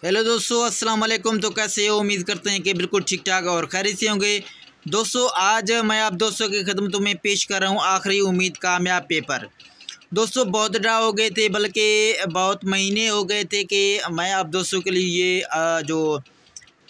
Hello दोस्तों, अस्सलाम वालेकुम। तो कैसे हो? उम्मीद करते हैं कि बिल्कुल ठीक ठाक और खैरियत से होंगे। दोस्तों, आज मैं आप दोस्तों की खिदमत में पेश कर रहा हूं आखिरी उम्मीद कामयाब पेपर। दोस्तों, बहुत दिन हो गए थे, बल्कि बहुत महीने हो गए थे कि मैं आप दोस्तों के लिए ये जो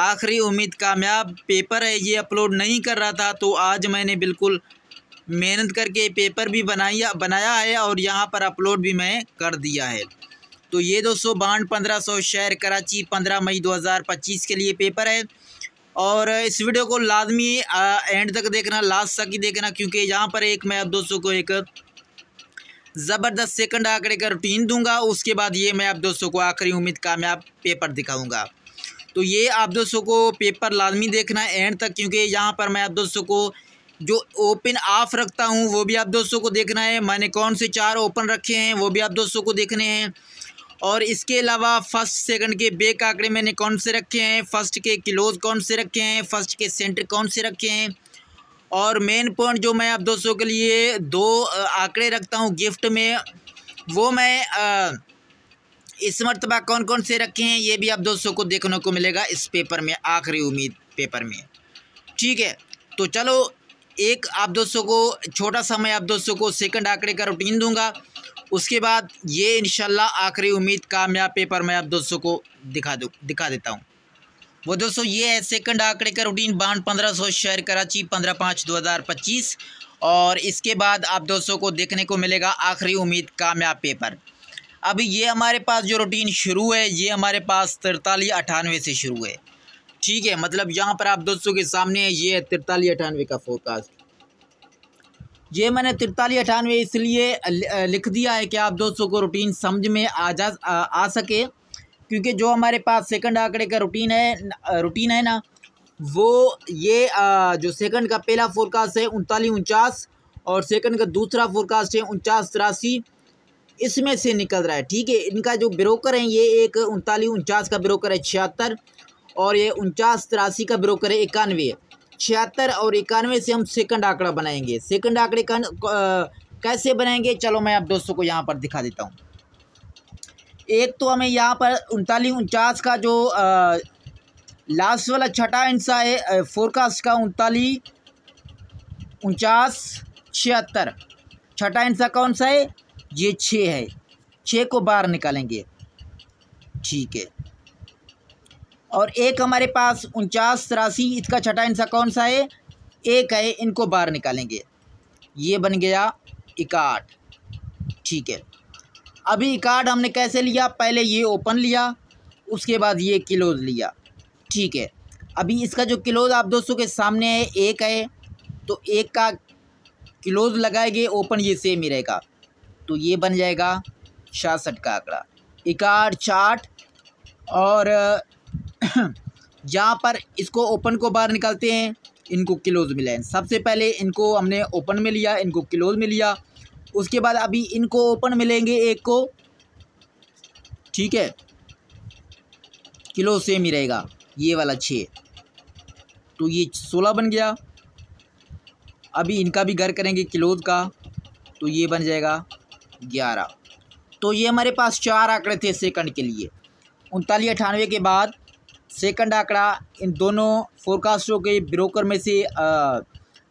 आखिरी उम्मीद कामयाब पेपर है ये अपलोड नहीं कर रहा था। तो आज मैंने बिल्कुल मेहनत करके पेपर भी बनाया है और यहाँ पर अपलोड भी मैं कर दिया है। तो ये दोस्तों बांड 1500 शहर कराची 15 मई 2025 के लिए पेपर है। और इस वीडियो को लाजमी एंड तक देखना, लास्ट तक ही देखना, क्योंकि यहाँ पर एक मैं आप दोस्तों को एक ज़बरदस्त सेकंड आंकड़े का रूटीन दूंगा। उसके बाद ये मैं आप दोस्तों को आखिरी उम्मीद कामयाब पेपर दिखाऊंगा। तो ये आप दोस्तों को पेपर लाजमी देखना है एंड तक, क्योंकि यहाँ पर मैं आप दोस्तों को जो ओपन ऑफ रखता हूँ वो भी आप दोस्तों को देखना है। मैंने कौन से 4 ओपन रखे हैं वो भी आप दोस्तों को देखने हैं। और इसके अलावा फर्स्ट सेकंड के बैक आंकड़े मैंने कौन से रखे हैं, फर्स्ट के क्लोज कौन से रखे हैं, फर्स्ट के सेंटर कौन से रखे हैं। और मेन पॉइंट जो मैं आप दोस्तों के लिए 2 आंकड़े रखता हूं गिफ्ट में, वो मैं इस मरतबा कौन कौन से रखे हैं ये भी आप दोस्तों को देखने को मिलेगा इस पेपर में, आखिरी उम्मीद पेपर में। ठीक है, तो चलो एक आप दोस्तों को छोटा सा मैं आप दोस्तों को सेकंड आंकड़े का रूटीन दूंगा। उसके बाद ये इंशाल्लाह आखिरी उम्मीद कामयाब पेपर मैं आप दोस्तों को दिखा देता हूँ। वो दोस्तों ये है सेकंड आंकड़े का रूटीन बांड 1500 शहर कराची 15/5/2025। और इसके बाद आप दोस्तों को देखने को मिलेगा आखिरी उम्मीद कामयाब पेपर। अभी ये हमारे पास जो रूटीन शुरू है ये हमारे पास 4398 से शुरू है। ठीक है, मतलब यहाँ पर आप दोस्तों के सामने ये है 4398 का फोरकास्ट। ये मैंने 4398 इसलिए लिख दिया है कि आप दोस्तों को रूटीन समझ में आ सके, क्योंकि जो हमारे पास सेकंड आंकड़े का रूटीन है ना, वो ये जो सेकंड का पहला फोरकास्ट है 3949 और सेकंड का दूसरा फोरकास्ट है 4983, इसमें से निकल रहा है। ठीक है, इनका जो ब्रोकर है ये एक 3949 का ब्रोकर है 76 और ये 4983 का ब्रोकर है 91। 76 और 91 से हम सेकंड आंकड़ा बनाएंगे। सेकंड आंकड़े का कैसे बनाएंगे, चलो मैं आप दोस्तों को यहाँ पर दिखा देता हूँ। एक तो हमें यहाँ पर 3949 का जो लास्ट वाला छठा हिस्सा है फोरकास्ट का 394976, छठा हिस्सा कौन सा है, ये 6 है। 6 को बाहर निकालेंगे। ठीक है, और एक हमारे पास 4983, इसका छठा हिस्सा कौन सा है, 1 है, इनको बाहर निकालेंगे। ये बन गया 61। ठीक है, अभी 61 हमने कैसे लिया, पहले ये ओपन लिया, उसके बाद ये क्लोज लिया। ठीक है, अभी इसका जो क्लोज आप दोस्तों के सामने है 1 है, तो 1 का क्लोज लगाएंगे, ओपन ये सेम ही रहेगा, तो ये बन जाएगा 66 का आंकड़ा। 61 60 और यहाँ पर इसको ओपन को बाहर निकालते हैं, इनको क्लोज मिला है। सबसे पहले इनको हमने ओपन में लिया, इनको क्लोज में लिया, उसके बाद अभी इनको ओपन मिलेंगे एक को। ठीक है, क्लोज सेम ही रहेगा, ये वाला 6, तो ये 16 बन गया। अभी इनका भी घर करेंगे क्लोज का, तो ये बन जाएगा 11। तो ये हमारे पास 4 आंकड़े थे सेकंड के लिए। 3998 के बाद सेकंड आंकड़ा इन दोनों फोरकास्टों के ब्रोकर में से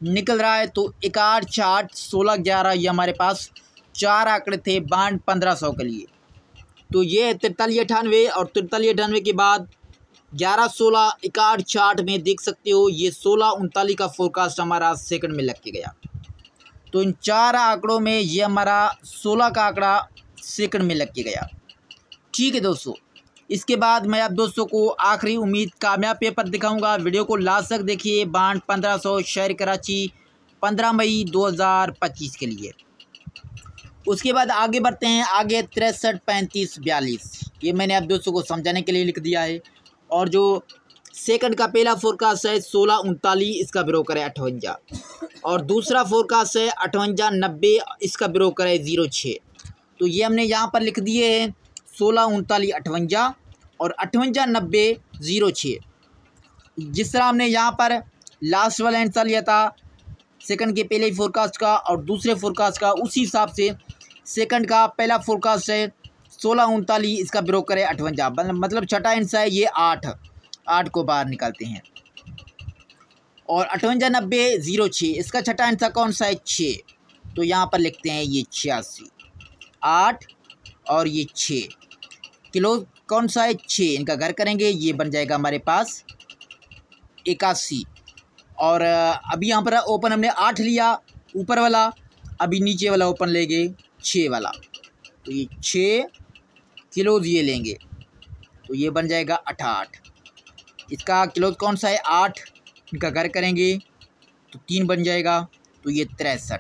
निकल रहा है, तो 61 60 16 11 ये हमारे पास 4 आंकड़े थे बांड 1500 के लिए। तो ये 4398 और 4398 के बाद 11 16 61 60 में देख सकते हो ये 16 39 का फोरकास्ट हमारा सेकंड में लग के गया। तो इन 4 आंकड़ों में ये हमारा 16 का आंकड़ा सेकंड में लग के गया। ठीक है दोस्तों, इसके बाद मैं आप दोस्तों को आखिरी उम्मीद कामयाब पेपर दिखाऊंगा। वीडियो को लास्ट तक देखिए। बांड 1500 शहर कराची 15 मई 2025 के लिए। उसके बाद आगे बढ़ते हैं। आगे 63 35 42 ये मैंने आप दोस्तों को समझाने के लिए लिख दिया है। और जो सेकंड का पहला फोरकास्ट है 16 39, इसका ब्रोकर है 58 और दूसरा फोरकास्ट है 58 90, इसका ब्रोकर है 06। तो ये हमने यहाँ पर लिख दिए हैं 16 39 58 और 58 90 06। जिस तरह हमने यहाँ पर लास्ट वाला आंसर लिया था सेकंड के पहले फोरकास्ट का और दूसरे फोरकास्ट का, उसी हिसाब से सेकंड का पहला फोरकास्ट है 1639 इसका ब्रोकर है 58, मतलब छठा हिस्सा है ये 8 को बाहर निकालते हैं। और 58 90 06 इसका छठा हिस्सा कौन सा है 6, तो यहाँ पर लिखते हैं ये 86, 8 और ये 6 किलो कौन सा है 6, इनका घर करेंगे ये बन जाएगा हमारे पास 81। और अभी यहाँ पर ओपन हमने 8 लिया ऊपर वाला, अभी नीचे वाला ओपन लेंगे 6 वाला, तो ये 6 किलोज ये लेंगे तो ये बन जाएगा 88। इसका किलोज कौन सा है 8, इनका घर करेंगे तो 3 बन जाएगा, तो ये 63।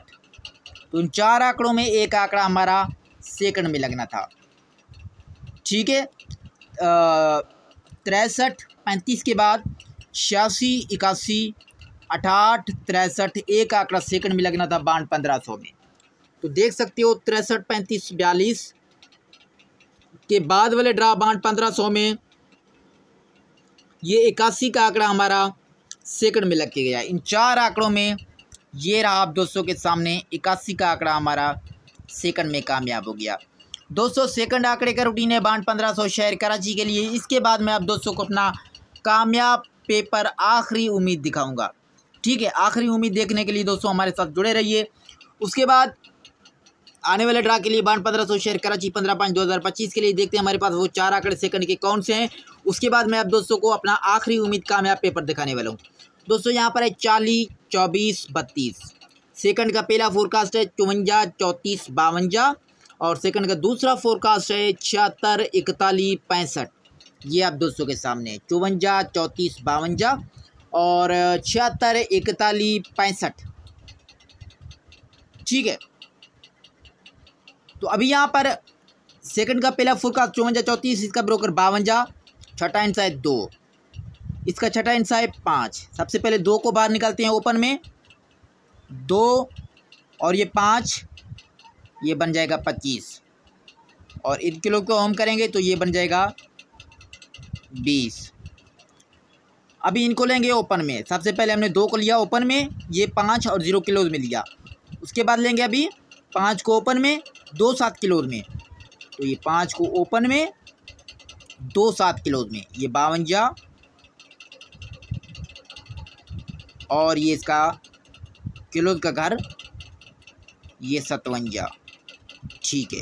तो इन 4 आंकड़ों में एक आंकड़ा हमारा सेकंड में लगना था, ठीक है। 63 35 के बाद 86 81 68 63 एक आंकड़ा सेकंड में लगना था बांड 1500 में। तो देख सकते हो 63 35 42 के बाद वाले ड्रा बांड 1500 में ये 81 का आंकड़ा हमारा सेकंड में लग के गया। इन 4 आंकड़ों में ये रहा आप दोस्तों के सामने 81 का आंकड़ा हमारा सेकंड में कामयाब हो गया। दोस्तों सेकंड आंकड़े का रूटीन है बांड 1500 शहर कराची के लिए। इसके बाद मैं आप दोस्तों को अपना कामयाब पेपर आखिरी उम्मीद दिखाऊंगा, ठीक है। आखिरी उम्मीद देखने के लिए दोस्तों हमारे साथ जुड़े रहिए। उसके बाद आने वाले ड्रा के लिए बांड 1500 शहर कराची 15/5/2025 के लिए देखते हैं हमारे पास वो 4 आंकड़े सेकंड के कौन से हैं। उसके बाद मैं आप दोस्तों को अपना आखिरी उम्मीद कामयाब पेपर दिखाने वाला हूँ। दोस्तों यहाँ पर है 40 24 32, सेकंड का पहला फोरकास्ट है 54 34 52, और सेकंड का दूसरा फोरकास्ट है 76 41 65। ये आप दोस्तों के सामने 54 34 52 और 76 41 65, ठीक है। तो अभी यहाँ पर सेकंड का पहला फोरकास्ट 54 34, इसका ब्रोकर 52, छठा हिस्सा है 2, इसका छठा हिस्सा है 5। सबसे पहले 2 को बाहर निकालते हैं ओपन में, 2 और ये 5, ये बन जाएगा 25, और इन किलो को हम करेंगे तो ये बन जाएगा 20। अभी इनको लेंगे ओपन में। सबसे पहले हमने 2 को लिया ओपन में, ये 5 और 0 किलोज में लिया। उसके बाद लेंगे अभी 5 को ओपन में, 2 7 किलोज में, तो ये 5 को ओपन में 2 7 किलोज में, ये 52, और ये इसका किलोज का घर ये 57, ठीक है।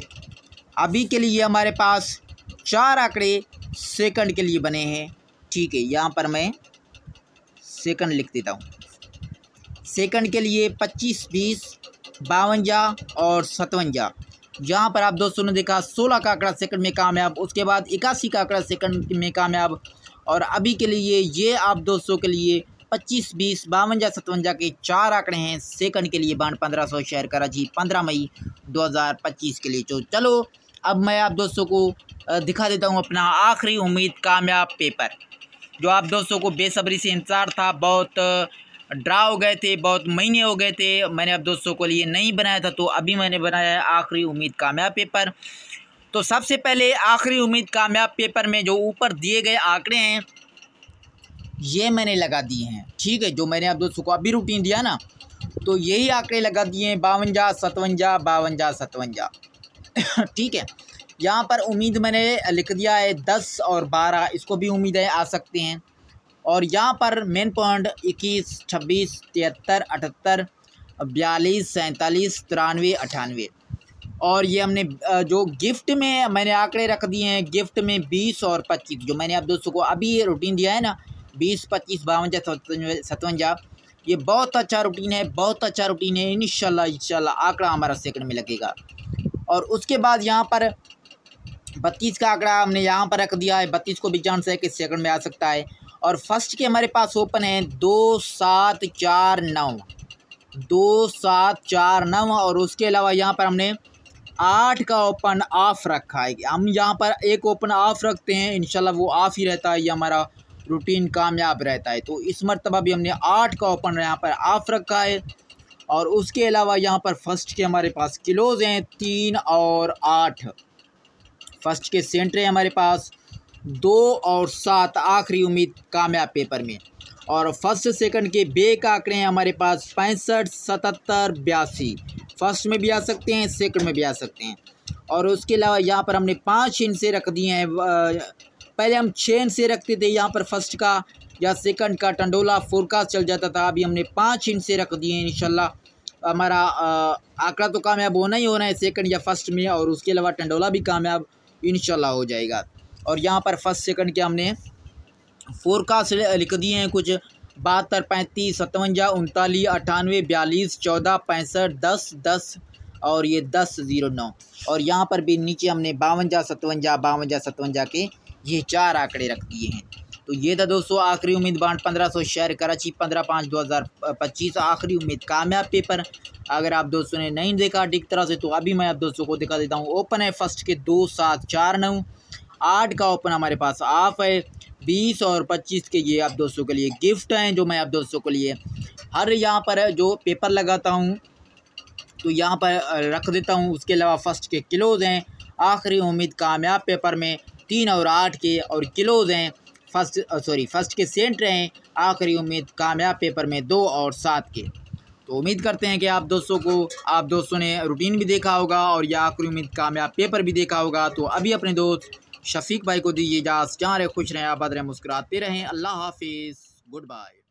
अभी के लिए हमारे पास 4 आंकड़े सेकंड के लिए बने हैं, ठीक है। यहाँ पर मैं सेकंड लिख देता हूँ। सेकंड के लिए 25 20 52 और 57। जहाँ पर आप दोस्तों ने देखा 16 का आंकड़ा सेकंड में कामयाब, उसके बाद 81 का आंकड़ा सेकंड में कामयाब, और अभी के लिए ये आप दोस्तों के लिए 25 20 52 57 के 4 आंकड़े हैं सेकंड के लिए बांड 1500 शहर कराची 15 मई 2025 के लिए। तो चलो अब मैं आप दोस्तों को दिखा देता हूँ अपना आखिरी उम्मीद कामयाब पेपर, जो आप दोस्तों को बेसब्री से इंतज़ार था। बहुत ड्रा हो गए थे, बहुत महीने हो गए थे, मैंने आप दोस्तों को लिए नहीं बनाया था, तो अभी मैंने बनाया है आखिरी उम्मीद कामयाब पेपर। तो सबसे पहले आखिरी उम्मीद कामयाब पेपर में जो ऊपर दिए गए आंकड़े हैं ये मैंने लगा दिए हैं, ठीक है। जो मैंने आप दोस्तों को अभी रूटीन दिया ना, तो यही आंकड़े लगा दिए हैं 52 57 52 57, ठीक है। यहाँ पर उम्मीद मैंने लिख दिया है 10 और 12, इसको भी उम्मीदें आ सकते हैं। और यहाँ पर मेन पॉइंट 21 26 73 78 42 47 93 98, और ये हमने जो गिफ्ट में मैंने आंकड़े रख दिए हैं, गिफ्ट में 20 और 25, जो मैंने आप दोस्तों को अभी ये रूटीन दिया है ना 20 25 52 57, ये बहुत अच्छा रूटीन है, बहुत अच्छा रूटीन है। इंशाल्लाह आंकड़ा हमारा सेकंड में लगेगा। और उसके बाद यहाँ पर 32 का आंकड़ा हमने यहाँ पर रख दिया है, 32 को भी चांस है कि सेकंड में आ सकता है। और फर्स्ट के हमारे पास ओपन है 2 7 4 9 2 7 4 9, और उसके अलावा यहाँ पर हमने 8 का ओपन ऑफ रखा है। हम यहाँ पर एक ओपन ऑफ रखते हैं, इंशाल्लाह वो ऑफ ही रहता है, ये हमारा रूटीन कामयाब रहता है। तो इस मरतबा भी हमने 8 का ओपन यहाँ पर ऑफ रखा है। और उसके अलावा यहाँ पर फर्स्ट के हमारे पास किलोज हैं 3 और 8, फर्स्ट के सेंटर है हमारे पास 2 और 7 आखिरी उम्मीद कामयाब पेपर में। और फर्स्ट सेकंड के बे का आंकड़े हैं हमारे पास 65 77 82, फर्स्ट में भी आ सकते हैं, सेकंड में भी आ सकते हैं। और उसके अलावा यहाँ पर हमने 5 हिस्से रख दिए हैं। पहले हम 6 हिस्से रखते थे यहाँ पर फर्स्ट का या सेकंड का टंडोला फोरकास्ट चल जाता था। अभी हमने 5 हिस्से रख दिए हैं। इंशाल्लाह हमारा आंकड़ा तो कामयाब होना ही होना है सेकंड या फर्स्ट में, और उसके अलावा टंडोला भी कामयाब इंशाल्लाह हो जाएगा। और यहाँ पर फर्स्ट सेकंड के हमने फोरकास्ट लिख दिए हैं कुछ 72, 35, 57, 39, 98, 42, 14, 65, 10, 10 और ये 10, 09। और यहाँ पर भी नीचे हमने 52, 57, 52, 57 के ये 4 आंकड़े रख दिए हैं। तो ये था दोस्तों आखिरी उम्मीद बांड 1500 शहर कराची 15/5/2025 आखिरी उम्मीद कामयाब पेपर। अगर आप दोस्तों ने नहीं देखा ठीक तरह से तो अभी मैं आप दोस्तों को दिखा देता हूँ। ओपन है फर्स्ट के 2, 7, 4, 9, 8 का ओपन हमारे पास ऑफ है। 20 और 25 के ये आप दोस्तों के लिए गिफ्ट हैं जो मैं आप दोस्तों के लिए हर यहाँ पर जो पेपर लगाता हूँ तो यहाँ पर रख देता हूँ। उसके अलावा फर्स्ट के किलोज़ हैं आखिरी उम्मीद कामयाब पेपर में 3 और 8 के, और किलोज़ हैं फर्स्ट के सेंटर हैं आखिरी उम्मीद कामयाब पेपर में 2 और 7 के। तो उम्मीद करते हैं कि आप दोस्तों ने रूटीन भी देखा होगा और यह आखिरी उम्मीद कामयाब पेपर भी देखा होगा। तो अभी अपने दोस्त शफीक भाई को दीजिए इजाज़त। जहाँ रहे खुश रहें, आबाद रहें, मुस्कुराते रहें। अल्लाह हाफिज़, गुड बाय।